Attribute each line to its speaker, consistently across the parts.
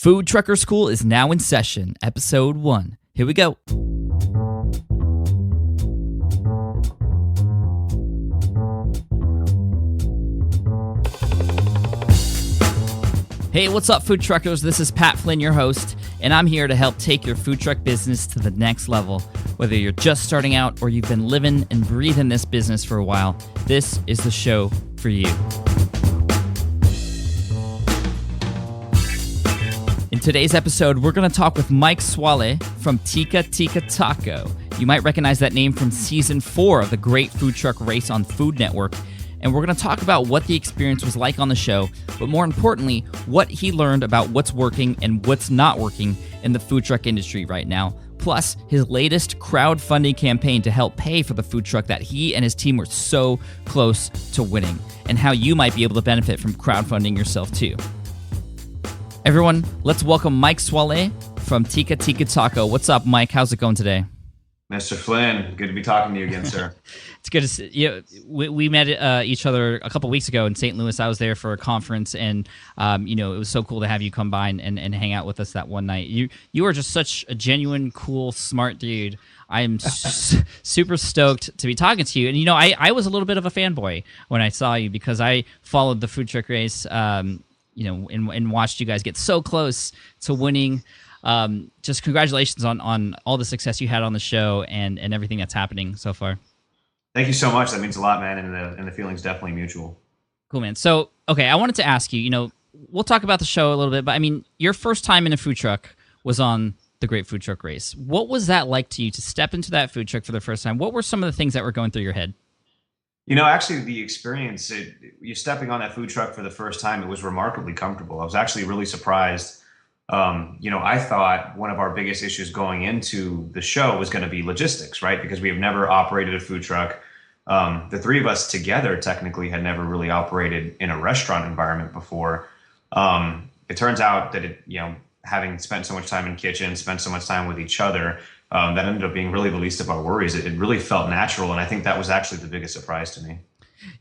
Speaker 1: FoodTruckr School is now in session, episode 1. Here we go. Hey, what's up, food truckers? This is Pat Flynn, your host, and I'm here to help take your food truck business to the next level. Whether you're just starting out or you've been living and breathing this business for a while, this is the show for you. In today's episode, we're going to talk with Mike Swaleh from Tikka Tikka Taco. You might recognize that name from Season 4 of the Great Food Truck Race on Food Network. And we're going to talk about what the experience was like on the show, but more importantly, what he learned about what's working and what's not working in the food truck industry right now, plus his latest crowdfunding campaign to help pay for the food truck that he and his team were so close to winning, and how you might be able to benefit from crowdfunding yourself too. Everyone, let's welcome Mike Swaleh from Tikka Tikka Taco. What's up, Mike? How's it going today?
Speaker 2: Mr. Flynn, good to be talking to you again, sir.
Speaker 1: It's good to see you. We met each other a couple weeks ago in St. Louis. I was there for a conference, and it was so cool to have you come by and hang out with us that one night. You are just such a genuine, cool, smart dude. I am super stoked to be talking to you. And I was a little bit of a fanboy when I saw you because I followed the food truck race, and watched you guys get so close to winning. Just congratulations on all the success you had on the show and everything that's happening so far.
Speaker 2: Thank you so much. That means a lot, man, and the feeling's definitely mutual.
Speaker 1: Cool, man. So, okay, I wanted to ask you, we'll talk about the show a little bit, but your first time in a food truck was on the Great Food Truck Race. What was that like to you to step into that food truck for the first time? What were some of the things that were going through your head?
Speaker 2: Actually, the experience, you stepping on that food truck for the first time, it was remarkably comfortable. I was actually really surprised. I thought one of our biggest issues going into the show was going to be logistics, right? Because we have never operated a food truck. The three of us together technically had never really operated in a restaurant environment before. It turns out that having spent so much time in kitchens, spent so much time with each other, that ended up being really the least of our worries. It really felt natural, and I think that was actually the biggest surprise to me.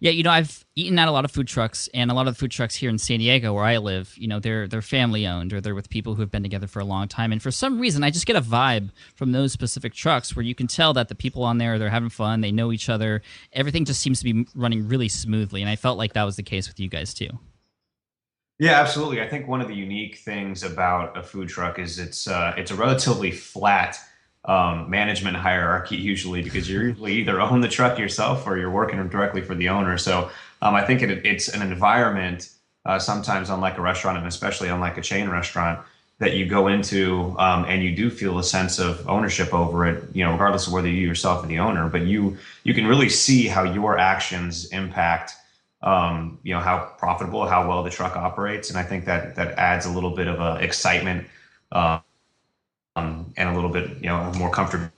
Speaker 1: Yeah, I've eaten at a lot of food trucks, and a lot of the food trucks here in San Diego, where I live, they're family owned, or they're with people who have been together for a long time. And for some reason, I just get a vibe from those specific trucks where you can tell that the people on there, they're having fun, they know each other. Everything just seems to be running really smoothly, and I felt like that was the case with you guys too.
Speaker 2: Yeah, absolutely. I think one of the unique things about a food truck is it's a relatively flat management hierarchy usually, because you usually either own the truck yourself or you're working directly for the owner. So I think it's an environment, sometimes unlike a restaurant, and especially unlike a chain restaurant, that you go into and you do feel a sense of ownership over it, regardless of whether you yourself are the owner. But you can really see how your actions impact how profitable, how well the truck operates. And I think that adds a little bit of excitement and a little bit, more comfortability.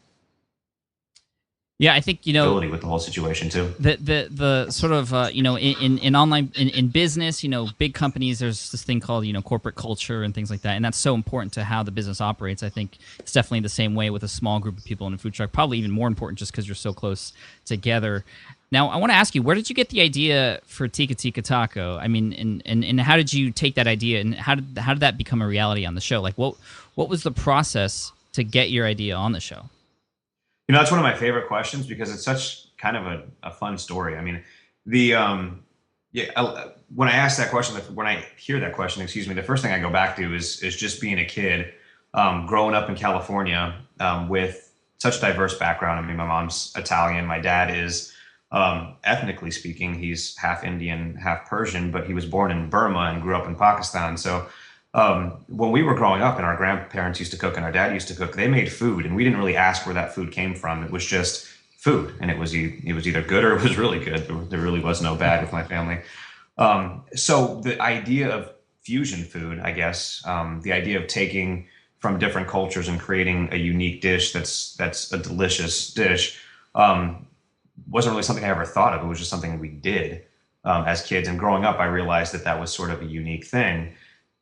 Speaker 1: Yeah, I think
Speaker 2: with the whole situation too.
Speaker 1: The sort of in online in business, big companies, there's this thing called corporate culture and things like that, and that's so important to how the business operates. I think it's definitely the same way with a small group of people in a food truck. Probably even more important, just because you're so close together. Now, I want to ask you, where did you get the idea for Tikka Tikka Taco? And how did you take that idea, and how did that become a reality on the show? Like, what was the process to get your idea on the show?
Speaker 2: That's one of my favorite questions because it's such kind of a fun story. When I ask that question, when I hear that question, the first thing I go back to is just being a kid, growing up in California, with such a diverse background. My mom's Italian. My dad is, ethnically speaking, he's half Indian, half Persian, but he was born in Burma and grew up in Pakistan. So when we were growing up and our grandparents used to cook and our dad used to cook, they made food, and we didn't really ask where that food came from. It was just food, and it was either good or it was really good. There really was no bad with my family. So the idea of fusion food, I guess, the idea of taking from different cultures and creating a unique dish that's a delicious dish, wasn't really something I ever thought of. It was just something we did as kids. And growing up, I realized that was sort of a unique thing.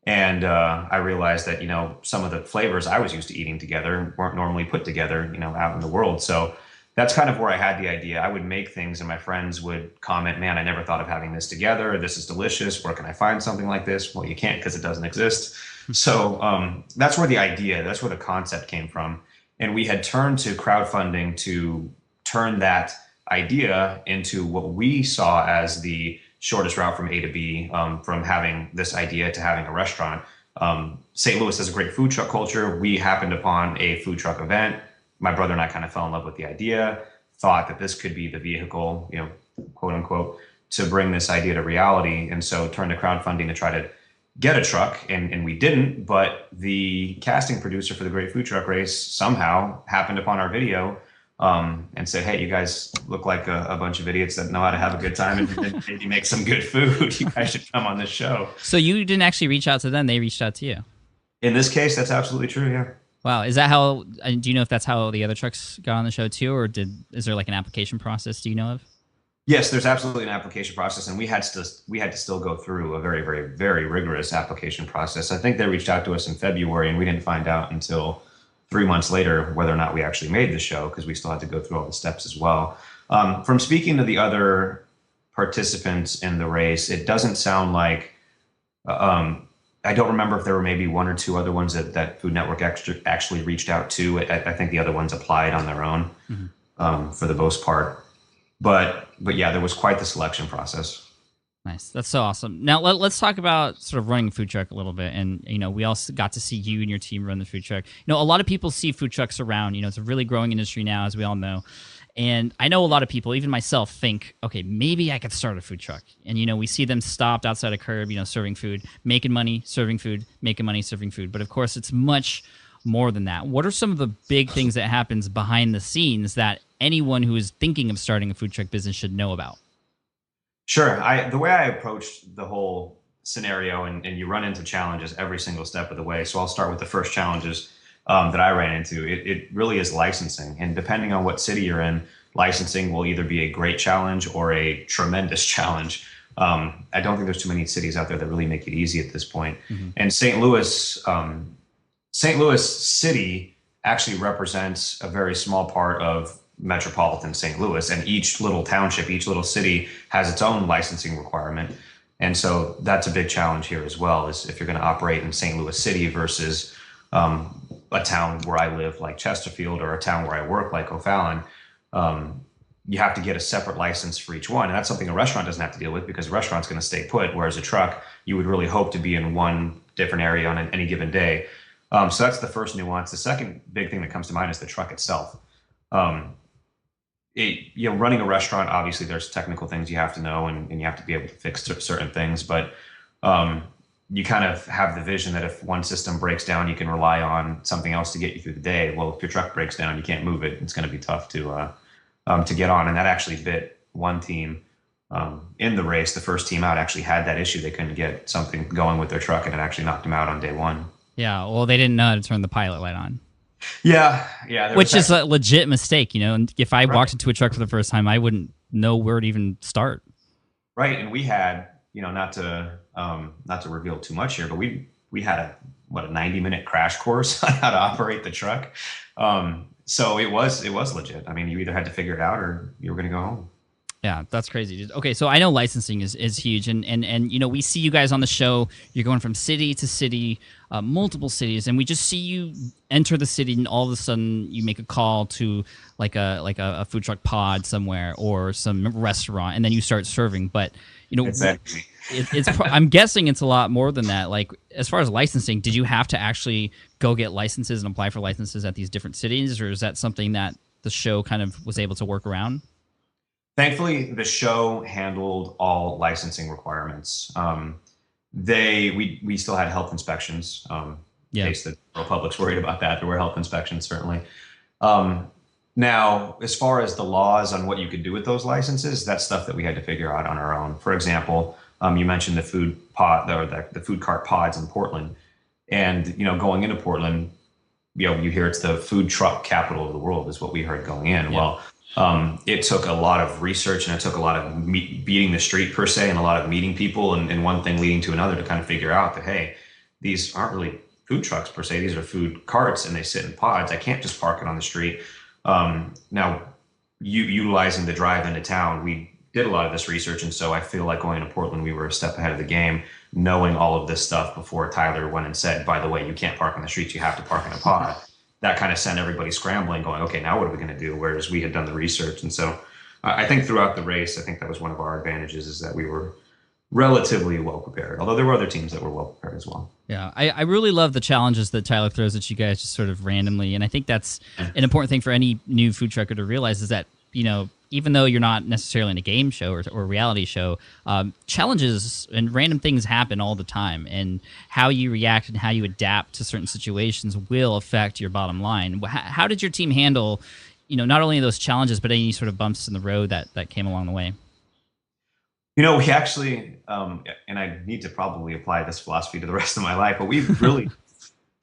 Speaker 2: And I realized that, some of the flavors I was used to eating together weren't normally put together, out in the world. So that's kind of where I had the idea. I would make things and my friends would comment, man, I never thought of having this together. This is delicious. Where can I find something like this? Well, you can't, because it doesn't exist. So that's where that's where the concept came from. And we had turned to crowdfunding to turn that idea into what we saw as the shortest route from A to B, from having this idea to having a restaurant. St. Louis has a great food truck culture. We happened upon a food truck event. My brother and I kind of fell in love with the idea, thought that this could be the vehicle, quote unquote, to bring this idea to reality. And so turned to crowdfunding to try to get a truck, and we didn't, but the casting producer for the Great Food Truck Race somehow happened upon our video, and said, hey, you guys look like a bunch of idiots that know how to have a good time and maybe make some good food. You guys should come on this show.
Speaker 1: So you didn't actually reach out to them, they reached out to you?
Speaker 2: In this case, that's absolutely true, yeah.
Speaker 1: Wow. Is that how, do you know if that's how the other trucks got on the show too, or is there like an application process, do you know of?
Speaker 2: Yes, there's absolutely an application process, and we had to still go through a very, very, very rigorous application process. I think they reached out to us in February, and we didn't find out until 3 months later whether or not we actually made the show, because we still had to go through all the steps as well. From speaking to the other participants in the race, it doesn't sound like I don't remember if there were maybe one or two other ones that Food Network actually reached out to. I think the other ones applied on their own, for the most part. But yeah, there was quite the selection process.
Speaker 1: Nice. That's so awesome. Now let's talk about sort of running a food truck a little bit. And, we also got to see you and your team run the food truck. A lot of people see food trucks around, it's a really growing industry now, as we all know. And I know a lot of people, even myself, think, okay, maybe I could start a food truck. And, we see them stopped outside a curb, serving food, making money, serving food, making money, serving food. But of course, it's much more than that. What are some of the big things that happens behind the scenes that anyone who is thinking of starting a food truck business should know about?
Speaker 2: Sure. The way I approached the whole scenario, and you run into challenges every single step of the way. So I'll start with the first challenges that I ran into. It really is licensing. And depending on what city you're in, licensing will either be a great challenge or a tremendous challenge. I don't think there's too many cities out there that really make it easy at this point. And St. Louis City actually represents a very small part of metropolitan St. Louis, and each little township, each little city has its own licensing requirement. And so that's a big challenge here as well, is if you're going to operate in St. Louis City versus a town where I live like Chesterfield, or a town where I work like O'Fallon, you have to get a separate license for each one. And that's something a restaurant doesn't have to deal with, because a restaurant's going to stay put, whereas a truck, you would really hope to be in one different area on any given day. So that's the first nuance. The second big thing that comes to mind is the truck itself. Running a restaurant, obviously there's technical things you have to know, and you have to be able to fix certain things, but you kind of have the vision that if one system breaks down, you can rely on something else to get you through the day. Well, if your truck breaks down, you can't move it. It's going to be tough to get on. And that actually bit one team in the race. The first team out actually had that issue. They couldn't get something going with their truck, and it actually knocked them out on day one. Yeah,
Speaker 1: well, they didn't know how to turn the pilot light on.
Speaker 2: Yeah.
Speaker 1: Which is a legit mistake, And if I walked into a truck for the first time, I wouldn't know where to even start.
Speaker 2: Right, and we had, not to reveal too much here, but we had a 90-minute crash course on how to operate the truck. So it was legit. I mean, you either had to figure it out or you were going to go home.
Speaker 1: Yeah, that's crazy. Okay, so I know licensing is huge, and we see you guys on the show. You're going from city to city, multiple cities, and we just see you enter the city, and all of a sudden you make a call to like a food truck pod somewhere or some restaurant, and then you start serving. But
Speaker 2: exactly.
Speaker 1: I'm guessing it's a lot more than that. Like, as far as licensing, did you have to actually go get licenses and apply for licenses at these different cities, or is that something that the show kind of was able to work around?
Speaker 2: Thankfully, the show handled all licensing requirements. We still had health inspections. In case the public's worried about that, there were health inspections, certainly. Now, as far as the laws on what you could do with those licenses, that's stuff that we had to figure out on our own. For example, you mentioned the food cart pods in Portland, and going into Portland, you hear it's the food truck capital of the world, is what we heard going in. Yeah. Well, it took a lot of research, and it took a lot of beating the street per se, and a lot of meeting people, and one thing leading to another to kind of figure out that, hey, these aren't really food trucks per se. These are food carts, and they sit in pods. I can't just park it on the street. Now, utilizing the drive into town, we did a lot of this research. And so I feel like going to Portland, we were a step ahead of the game, knowing all of this stuff before Tyler went and said, by the way, you can't park on the streets, you have to park in a pod. That kind of sent everybody scrambling, going, okay, now what are we going to do? Whereas we had done the research. And so I think throughout the race, I think that was one of our advantages, is that we were relatively well prepared, although there were other teams that were well prepared as well.
Speaker 1: Yeah, I really love the challenges that Tyler throws at you guys just sort of randomly. And I think that's an important thing for any new food trucker to realize, is that, you know, even though you're not necessarily in a game show or a reality show, challenges and random things happen all the time. And how you react and how you adapt to certain situations will affect your bottom line. How did your team handle, you know, not only those challenges, but any sort of bumps in the road that came along the way?
Speaker 2: You know, we actually, and I need to probably apply this philosophy to the rest of my life, but we really,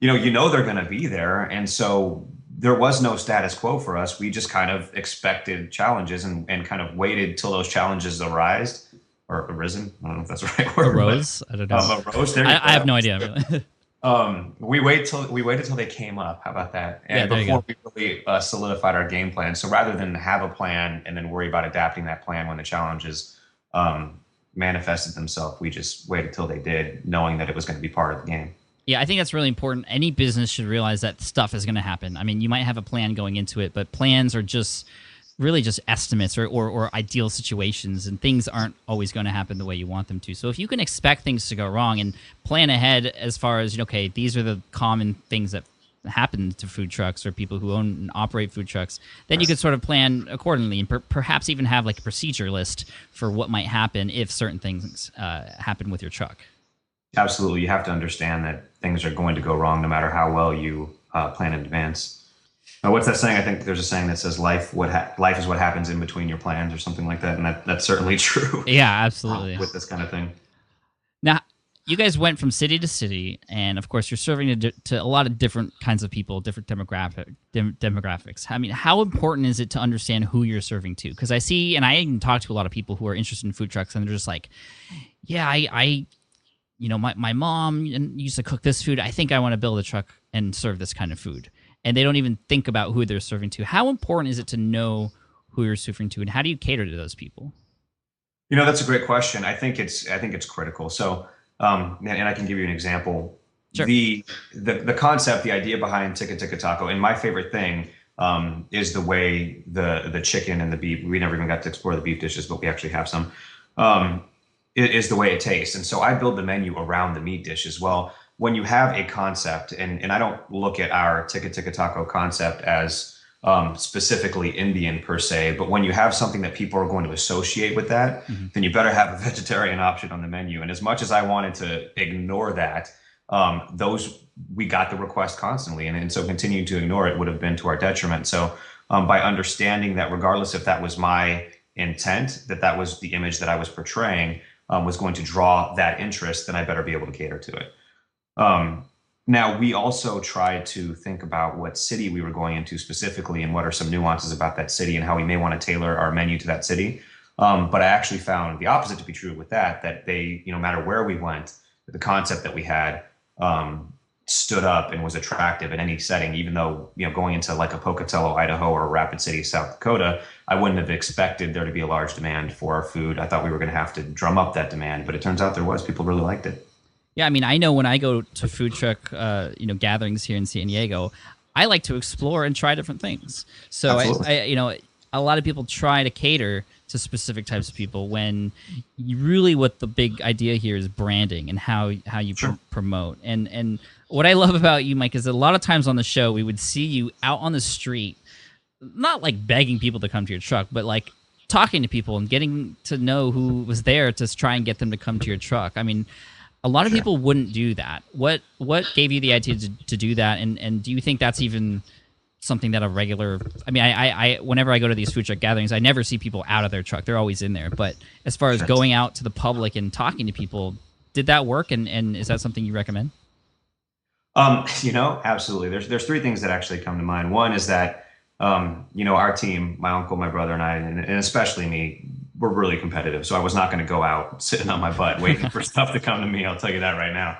Speaker 2: you know, they're going to be there. And so there was no status quo for us. We just kind of expected challenges and kind of waited till those challenges arisen. I don't know if that's the right word.
Speaker 1: Arose? I don't know.
Speaker 2: Arose.
Speaker 1: I have no idea. Really.
Speaker 2: We waited till they came up. How about that? And before we really solidified our game plan. So rather than have a plan and then worry about adapting that plan when the challenges manifested themselves, we just waited till they did, knowing that it was going to be part of the game.
Speaker 1: Yeah, I think that's really important. Any business should realize that stuff is going to happen. I mean, you might have a plan going into it, but plans are just really just estimates or ideal situations, and things aren't always going to happen the way you want them to. So if you can expect things to go wrong and plan ahead as far as, okay, these are the common things that happen to food trucks or people who own and operate food trucks, then you could sort of plan accordingly and perhaps even have like a procedure list for what might happen if certain things happen with your truck.
Speaker 2: Absolutely. You have to understand that things are going to go wrong no matter how well you plan in advance. What's that saying? I think there's a saying that says life is what happens in between your plans, or something like that. And that's certainly true.
Speaker 1: Yeah, absolutely.
Speaker 2: With this kind of thing.
Speaker 1: Now, you guys went from city to city, and of course, you're serving to a lot of different kinds of people, different demographics. I mean, how important is it to understand who you're serving to? Because I see, and I even talk to a lot of people who are interested in food trucks, and they're just like, yeah, you know, my mom used to cook this food. I think I want to build a truck and serve this kind of food. And they don't even think about who they're serving to. How important is it to know who you're serving to, and how do you cater to those people?
Speaker 2: You know, that's a great question. I think it's critical. So, and I can give you an example.
Speaker 1: Sure.
Speaker 2: The concept, the idea behind Tikka Tikka Taco, and my favorite thing is the way the chicken and the beef. We never even got to explore the beef dishes, but we actually have some. It is the way it tastes. And so I build the menu around the meat dish as well. When you have a concept, and I don't look at our Tikka Tikka Taco concept as specifically Indian per se, but when you have something that people are going to associate with that, then you better have a vegetarian option on the menu. And as much as I wanted to ignore that, we got the request constantly. And so continuing to ignore it would have been to our detriment. So by understanding that regardless if that was my intent, that was the image that I was portraying, was going to draw that interest, then I better be able to cater to it. Now, we also tried to think about what city we were going into specifically and what are some nuances about that city and how we may want to tailor our menu to that city. But I actually found the opposite to be true with that they, no matter where we went, the concept that we had stood up and was attractive in any setting, even though, going into like a Pocatello, Idaho, or Rapid City, South Dakota, I wouldn't have expected there to be a large demand for our food. I thought we were going to have to drum up that demand, but it turns out there was. People really liked it.
Speaker 1: Yeah, I mean, I know when I go to food truck, gatherings here in San Diego, I like to explore and try different things. So a lot of people try to cater to specific types of people when what the big idea here is branding and how you promote. And what I love about you, Mike, is that a lot of times on the show, we would see you out on the street, not like begging people to come to your truck, but like talking to people and getting to know who was there to try and get them to come to your truck. I mean, a lot of people wouldn't do that. What gave you the idea to do that? And do you think that's even something that I whenever I go to these food truck gatherings, I never see people out of their truck. They're always in there. But as far as going out to the public and talking to people, did that work? And is that something you recommend?
Speaker 2: Absolutely. There's three things that actually come to mind. One is that, our team, my uncle, my brother, and I, and especially me, we're really competitive. So I was not going to go out sitting on my butt waiting for stuff to come to me. I'll tell you that right now.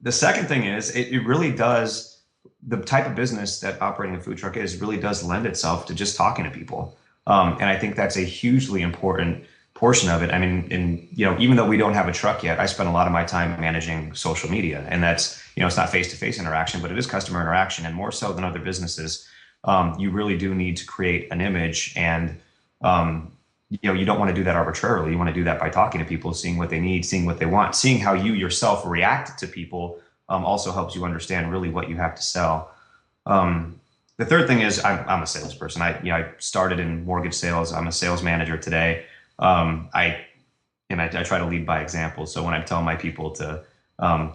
Speaker 2: The second thing is it really does, the type of business that operating a food truck really does lend itself to just talking to people. And I think that's a hugely important portion of it. I mean, and even though we don't have a truck yet, I spend a lot of my time managing social media, and that's, it's not face-to-face interaction, but it is customer interaction, and more so than other businesses. You really do need to create an image, and you don't want to do that arbitrarily. You want to do that by talking to people, seeing what they need, seeing what they want, seeing how you yourself react to people. Also helps you understand really what you have to sell. The third thing is I'm a salesperson. I started in mortgage sales. I'm a sales manager today. I try to lead by example. So when I tell my people to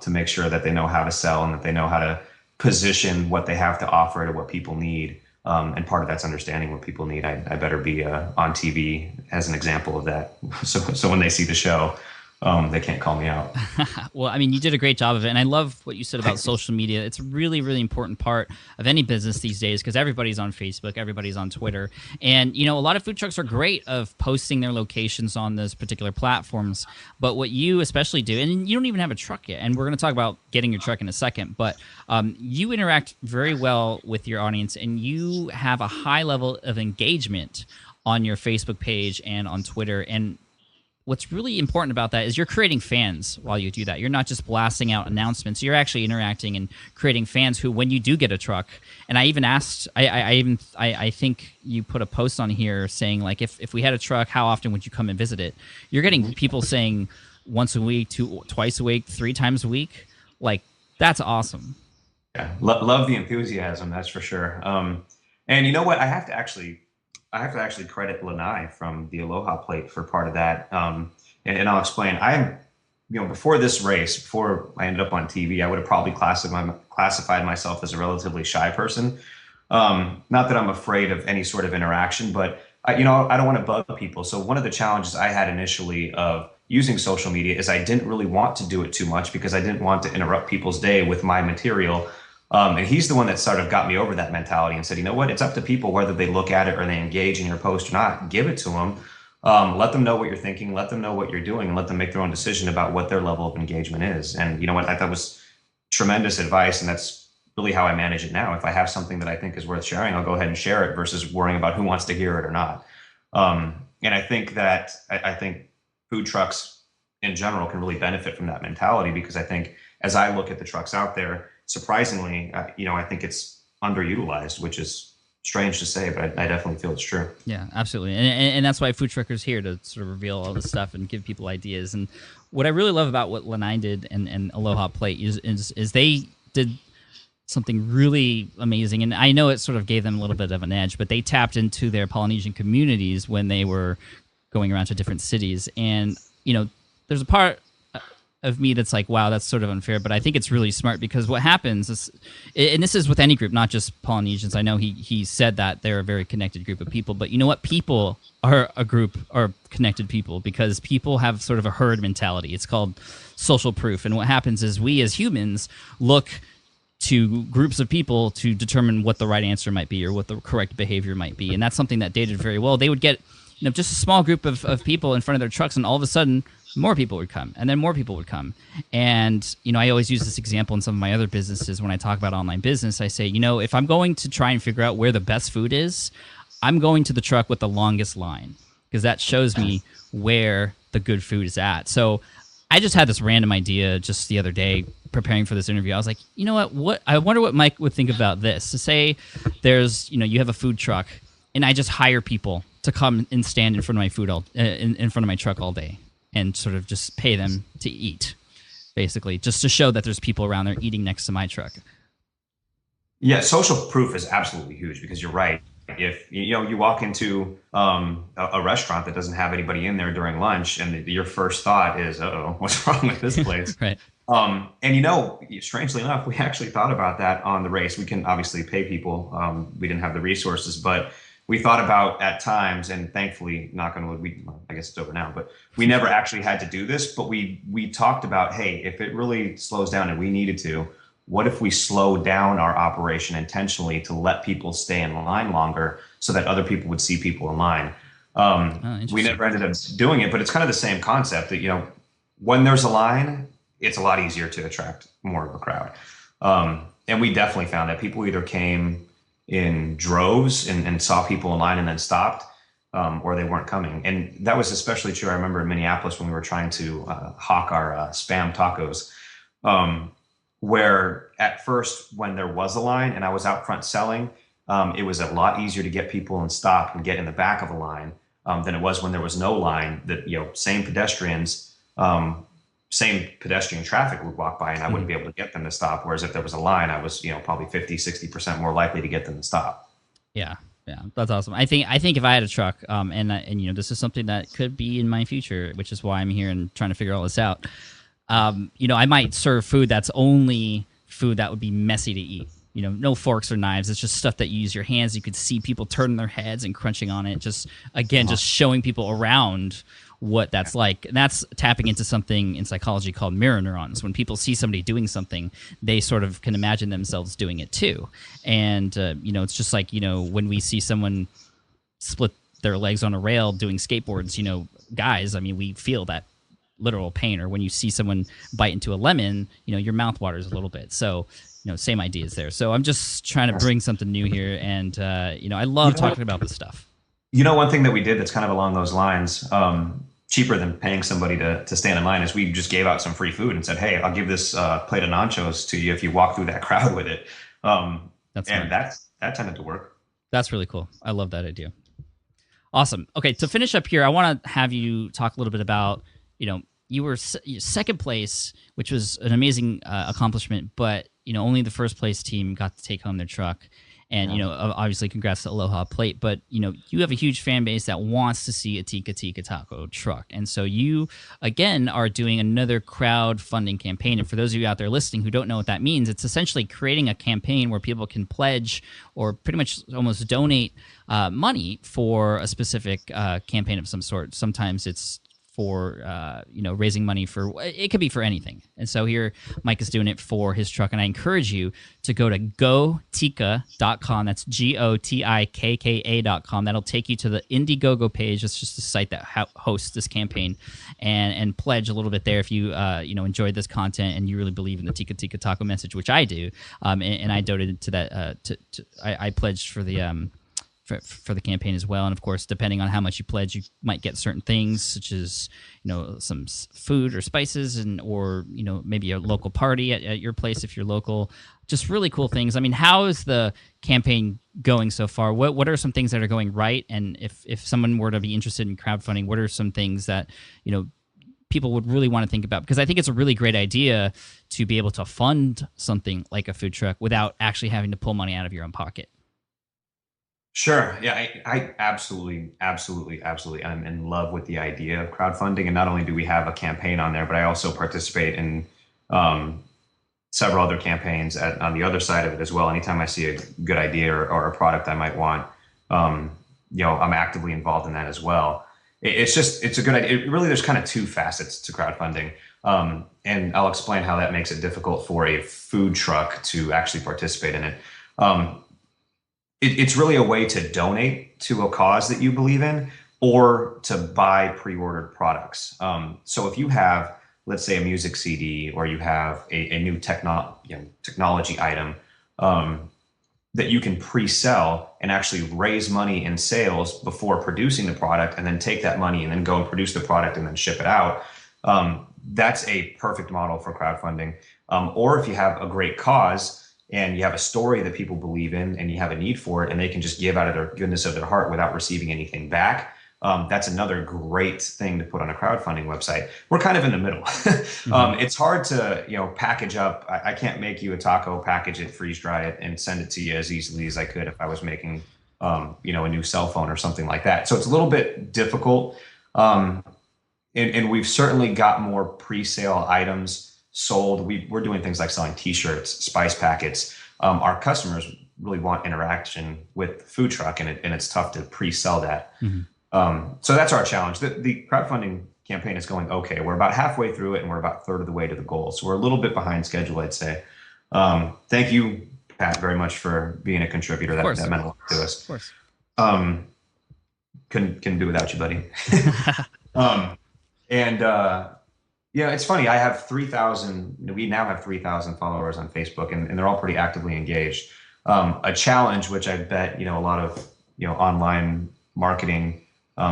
Speaker 2: make sure that they know how to sell and that they know how to position what they have to offer to what people need, and part of that's understanding what people need. I better be on TV as an example of that. So when they see the show, they can't call me out.
Speaker 1: Well, I mean, you did a great job of it. And I love what you said about social media. It's a really, really important part of any business these days because everybody's on Facebook, everybody's on Twitter. And, a lot of food trucks are great of posting their locations on those particular platforms. But what you especially do, and you don't even have a truck yet, and we're going to talk about getting your truck in a second, but you interact very well with your audience and you have a high level of engagement on your Facebook page and on Twitter. And what's really important about that is you're creating fans while you do that. You're not just blasting out announcements. You're actually interacting and creating fans who, when you do get a truck, and I even asked, I think you put a post on here saying, like, if we had a truck, how often would you come and visit it? You're getting people saying once a week, twice a week, 3 times a week. Like, that's awesome.
Speaker 2: Yeah, love the enthusiasm, that's for sure. And you know what? I have to actually credit Lanai from the Aloha Plate for part of that. And I'll explain. Before this race, before I ended up on TV, I would have probably classified myself as a relatively shy person. Not that I'm afraid of any sort of interaction, but I don't want to bug people. So one of the challenges I had initially of using social media is I didn't really want to do it too much because I didn't want to interrupt people's day with my material. And he's the one that sort of got me over that mentality and said, you know what, it's up to people whether they look at it or they engage in your post or not. Give it to them. Let them know what you're thinking. Let them know what you're doing and let them make their own decision about what their level of engagement is. And you know what, I thought was tremendous advice. And that's really how I manage it now. If I have something that I think is worth sharing, I'll go ahead and share it versus worrying about who wants to hear it or not. And I think that I think food trucks in general can really benefit from that mentality because I think as I look at the trucks out there, surprisingly, I think it's underutilized, which is strange to say, but I definitely feel it's true.
Speaker 1: Yeah, absolutely. And that's why FoodTruckr is here to sort of reveal all this stuff and give people ideas. And what I really love about what Lanai did and Aloha Plate is they did something really amazing. And I know it sort of gave them a little bit of an edge, but they tapped into their Polynesian communities when they were going around to different cities. And, there's a part of me that's like, wow, that's sort of unfair, but I think it's really smart because what happens is, and this is with any group, not just Polynesians. I know he said that they're a very connected group of people, but you know what? People are connected people because people have sort of a herd mentality. It's called social proof. And what happens is we as humans look to groups of people to determine what the right answer might be or what the correct behavior might be. And that's something that they did very well. They would get just a small group of people in front of their trucks, and all of a sudden more people would come, and then more people would come. And, I always use this example in some of my other businesses when I talk about online business. I say, if I'm going to try and figure out where the best food is, I'm going to the truck with the longest line because that shows me where the good food is at. So I just had this random idea just the other day preparing for this interview. I was like, you know what I wonder what Mike would think about this. To say there's, you have a food truck and I just hire people to come and stand in front of my food in front of my truck all day and sort of just pay them to eat, basically, just to show that there's people around there eating next to my truck.
Speaker 2: Yeah, social proof is absolutely huge because you're right. If you walk into a restaurant that doesn't have anybody in there during lunch, and your first thought is, "Uh-oh, what's wrong with this place?"
Speaker 1: Right.
Speaker 2: And strangely enough, we actually thought about that on the race. We can obviously pay people. We didn't have the resources, but we thought about at times, and thankfully, knock on wood, I guess it's over now, but we never actually had to do this. But we talked about, hey, if it really slows down and we needed to, what if we slow down our operation intentionally to let people stay in line longer so that other people would see people in line? We never ended up doing it, but it's kind of the same concept that, when there's a line, it's a lot easier to attract more of a crowd. And we definitely found that people either came in droves and saw people in line and then stopped. or they weren't coming. And that was especially true. I remember in Minneapolis when we were trying to hawk our spam tacos, where at first when there was a line and I was out front selling, it was a lot easier to get people in stock and get in the back of the line than it was when there was no line. That, you know, same pedestrians, same pedestrian traffic would walk by and I wouldn't be able to get them to stop. Whereas if there was a line, I was, you know, probably 50-60% more likely to get them to stop.
Speaker 1: Yeah. Yeah, that's awesome. I think if I had a truck, and you know, this is something that could be in my future, which is why I'm here and trying to figure all this out. You know, I might serve food that's only food that would be messy to eat. You know, no forks or knives. It's just stuff that you use your hands. You could see people turning their heads and crunching on it. Just again, just showing people around what that's like. And that's tapping into something in psychology called mirror neurons. When people see somebody doing something, they sort of can imagine themselves doing it too. And you know, it's just like, you know, when we see someone split their legs on a rail doing skateboards, you know, guys, I mean, we feel that literal pain. Or when you see someone bite into a lemon, you know, your mouth waters a little bit. So, you know, same ideas there. So I'm just trying to bring something new here. And, you know, I love talking about this stuff. You
Speaker 2: know, one thing that we did that's kind of along those lines, cheaper than paying somebody to stand in line, is we just gave out some free food and said, hey, I'll give this plate of nachos to you if you walk through that crowd with it. That tended to work.
Speaker 1: That's really cool. I love that idea. Awesome. Okay, to finish up here, I want to have you talk a little bit about, you know, you were second place, which was an amazing accomplishment, but, you know, only the first place team got to take home their truck. And, you know, obviously congrats to Aloha Plate, but, you know, you have a huge fan base that wants to see a Tikka Tikka Taco truck. And so you, again, are doing another crowdfunding campaign. And for those of you out there listening who don't know what that means, it's essentially creating a campaign where people can pledge or pretty much almost donate money for a specific campaign of some sort. Sometimes it's for you know, raising money for, it could be for anything. And so here Mike is doing it for his truck, and I encourage you to go to gotikka.com. That's GOTIKKA.com. That'll take you to the Indiegogo page. It's just a site that hosts this campaign, and pledge a little bit there if you you know, enjoyed this content and you really believe in the Tikka Tikka Taco message, which I do. And I donated to that. I pledged for the for the campaign as well. And of course, depending on how much you pledge, you might get certain things, such as, you know, some food or spices, and or, you know, maybe a local party at your place if you're local. Just really cool things. I mean, how is the campaign going so far? What are some things that are going right? And if someone were to be interested in crowdfunding, what are some things that, you know, people would really want to think about? Because I think it's a really great idea to be able to fund something like a food truck without actually having to pull money out of your own pocket.
Speaker 2: Sure. Yeah, I absolutely. I'm in love with the idea of crowdfunding. And not only do we have a campaign on there, but I also participate in several other campaigns on the other side of it as well. Anytime I see a good idea or a product I might want, you know, I'm actively involved in that as well. It's a good idea. Really, there's kind of two facets to crowdfunding. And I'll explain how that makes it difficult for a food truck to actually participate in it. It's really a way to donate to a cause that you believe in, or to buy pre-ordered products. So if you have, let's say, a music CD, or you have a new technology item that you can pre-sell and actually raise money in sales before producing the product, and then take that money and then go and produce the product and then ship it out, that's a perfect model for crowdfunding. Or if you have a great cause and you have a story that people believe in and you have a need for it, and they can just give out of their goodness of their heart without receiving anything back, that's another great thing to put on a crowdfunding website. We're kind of in the middle. It's hard to, you know, package up. I can't make you a taco, package it, freeze dry it, and send it to you as easily as I could if I was making, you know, a new cell phone or something like that. So it's a little bit difficult. And we've certainly got more pre-sale items sold. We're doing things like selling T-shirts, spice packets. Our customers really want interaction with the food truck, and it's tough to pre-sell that. So that's our challenge. The crowdfunding campaign is going okay. We're about halfway through it, and we're about a third of the way to the goal. So we're a little bit behind schedule, I'd say. Thank you, Pat, very much for being a contributor. That meant a lot to us. Of course. Couldn't do without you, buddy. Yeah, it's funny. I have 3,000. We now have 3,000 followers on Facebook, and they're all pretty actively engaged. A challenge, which I bet, you know, a lot of, you know, online marketing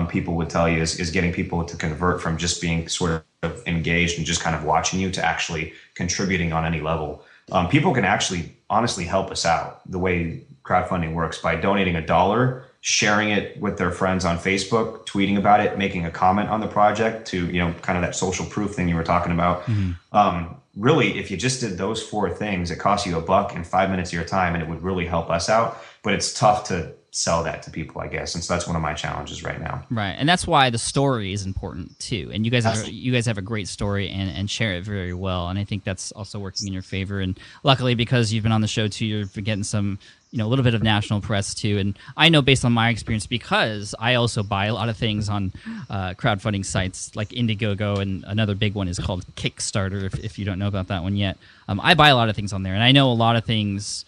Speaker 2: people would tell you is getting people to convert from just being sort of engaged and just kind of watching you to actually contributing on any level. People can actually honestly help us out the way crowdfunding works by donating $1, sharing it with their friends on Facebook, tweeting about it, making a comment on the project to, kind of that social proof thing you were talking about. Really, if you just did those 4 things, it costs you $1 and 5 minutes of your time, and it would really help us out. But it's tough to sell that to people, I guess. And so that's one of my challenges right now.
Speaker 1: Right. And that's why the story is important too. And you guys have a great story and share it very well. And I think that's also working in your favor. And luckily, because you've been on the show too, you're getting some, a little bit of national press too. And I know based on my experience, because I also buy a lot of things on crowdfunding sites like Indiegogo, and another big one is called Kickstarter, if you don't know about that one yet. I buy a lot of things on there, and I know a lot of things,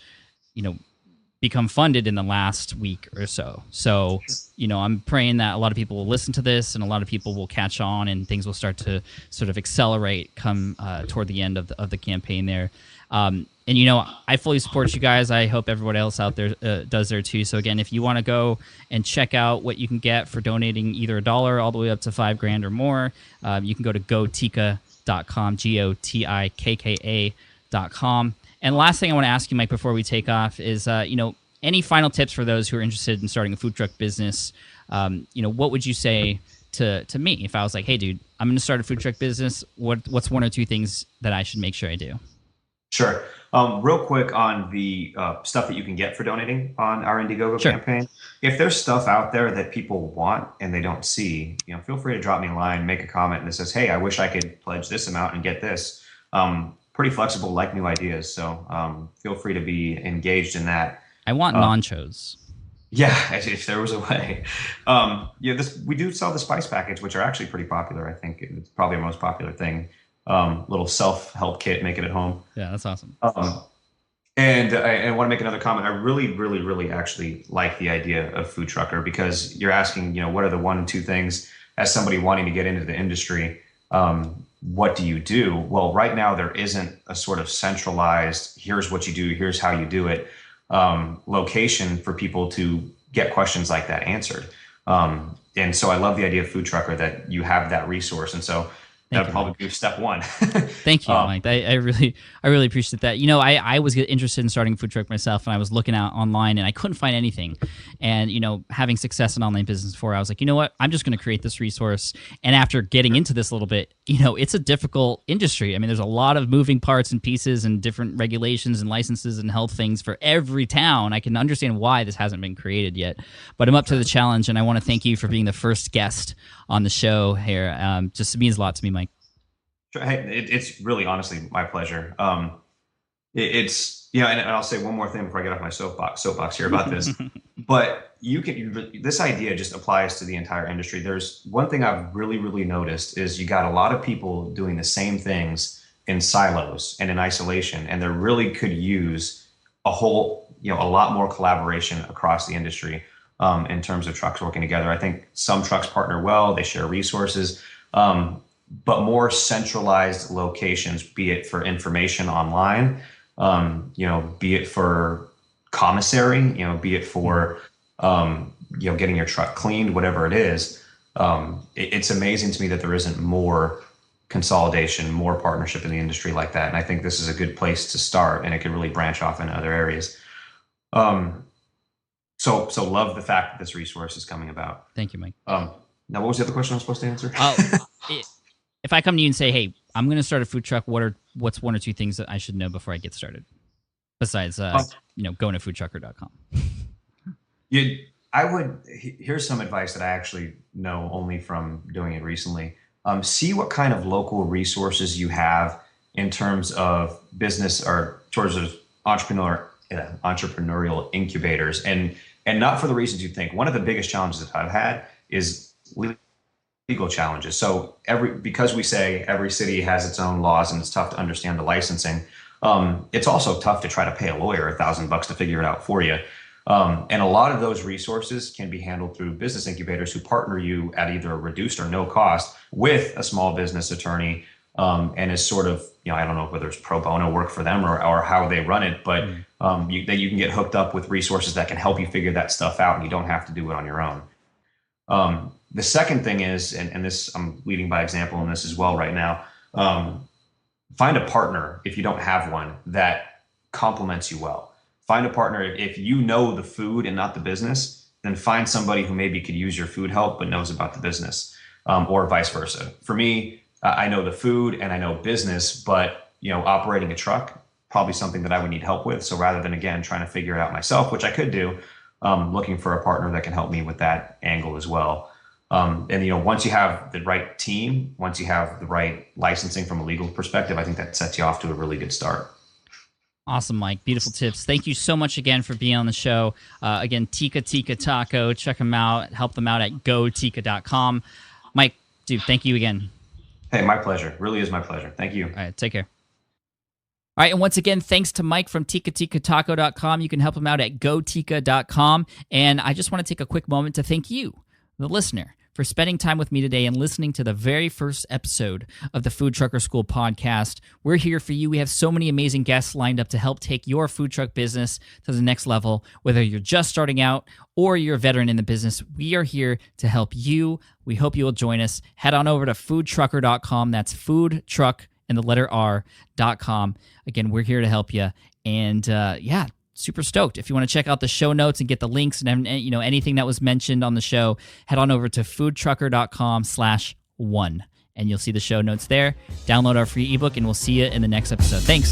Speaker 1: become funded in the last week or so. So, I'm praying that a lot of people will listen to this and a lot of people will catch on and things will start to sort of accelerate come toward the end of the campaign there. And, I fully support you guys. I hope everyone else out there does there too. So again, if you want to go and check out what you can get for donating either $1 all the way up to $5,000 or more, you can go to gotikka.com, GOTIKKA.com. And last thing I want to ask you, Mike, before we take off is, any final tips for those who are interested in starting a food truck business? What would you say to me if I was like, hey, dude, I'm going to start a food truck business. What's 1 or 2 things that I should make sure I do?
Speaker 2: Sure. Real quick on the stuff that you can get for donating on our Indiegogo campaign. If there's stuff out there that people want and they don't see, feel free to drop me a line, make a comment that says, hey, I wish I could pledge this amount and get this. Pretty flexible, like new ideas. So feel free to be engaged in that.
Speaker 1: I want nachos.
Speaker 2: Yeah, if there was a way. We do sell the spice package, which are actually pretty popular. I think it's probably our most popular thing. Little self-help kit, make it at home.
Speaker 1: Yeah, that's awesome.
Speaker 2: And I want to make another comment. I really, really, really actually like the idea of FoodTruckr, because you're asking, what are the 1 and 2 things as somebody wanting to get into the industry? What do you do? Well, right now there isn't a sort of centralized, here's what you do, here's how you do it, location for people to get questions like that answered. And so I love the idea of FoodTruckr, that you have that resource. And so that'd probably be step 1.
Speaker 1: Thank you, Mike. I really appreciate that. I was interested in starting a food truck myself, and I was looking out online, and I couldn't find anything. And having success in online business before, I was like, you know what? I'm just going to create this resource. And after getting into this a little bit, it's a difficult industry. I mean, there's a lot of moving parts and pieces and different regulations and licenses and health things for every town. I can understand why this hasn't been created yet, but I'm up to the challenge, and I want to thank you for being the first guest on the show here. Just means a lot to me, Mike.
Speaker 2: Hey, it's really honestly my pleasure. It's and I'll say one more thing before I get off my soapbox here about this. But this idea just applies to the entire industry. There's one thing I've really, really noticed is you got a lot of people doing the same things in silos and in isolation, and there really could use a lot more collaboration across the industry in terms of trucks working together. I think some trucks partner well, they share resources. But more centralized locations, be it for information online, be it for commissary, be it for, getting your truck cleaned, whatever it is. It's amazing to me that there isn't more consolidation, more partnership in the industry like that. And I think this is a good place to start, and it can really branch off into other areas. So love the fact that this resource is coming about.
Speaker 1: Thank you, Mike.
Speaker 2: Now, what was the other question I was supposed to answer?
Speaker 1: If I come to you and say, hey, I'm going to start a food truck, what's 1 or 2 things that I should know before I get started? Besides, going to foodtruckr.com.
Speaker 2: Here's some advice that I actually know only from doing it recently. See what kind of local resources you have in terms of business or towards of entrepreneurial incubators, and not for the reasons you think. One of the biggest challenges that I've had is legal challenges. So because we say every city has its own laws and it's tough to understand the licensing, it's also tough to try to pay a lawyer $1,000 to figure it out for you. And a lot of those resources can be handled through business incubators who partner you at either a reduced or no cost with a small business attorney, and is sort of, I don't know whether it's pro bono work for them or how they run it, but that you can get hooked up with resources that can help you figure that stuff out, and you don't have to do it on your own. The second thing is, and this I'm leading by example in this as well right now, find a partner if you don't have one that complements you well. Find a partner. If you know the food and not the business, then find somebody who maybe could use your food help but knows about the business, or vice versa. For me, I know the food and I know business, but operating a truck, probably something that I would need help with. So rather than, again, trying to figure it out myself, which I could do, looking for a partner that can help me with that angle as well. And once you have the right team, once you have the right licensing from a legal perspective, I think that sets you off to a really good start.
Speaker 1: Awesome, Mike. Beautiful tips. Thank you so much again for being on the show. Again, Tikka Tikka Taco. Check them out. Help them out at gotikka.com. Mike, dude, thank you again.
Speaker 2: Hey, my pleasure. Really is my pleasure. Thank you.
Speaker 1: All right, take care. All right, and once again, thanks to Mike from TikkaTikkaTaco.com. You can help him out at gotikka.com. And I just want to take a quick moment to thank you, the listener, for spending time with me today and listening to the very first episode of the FoodTruckr School podcast. We're here for you. We have so many amazing guests lined up to help take your food truck business to the next level. Whether you're just starting out or you're a veteran in the business, we are here to help you. We hope you will join us. Head on over to foodtruckr.com. That's FoodTruck and the letter R.com. Again, we're here to help you. And super stoked. If you want to check out the show notes and get the links and anything that was mentioned on the show, head on over to foodtruckr.com/1 and you'll see the show notes there. Download our free ebook and we'll see you in the next episode. Thanks.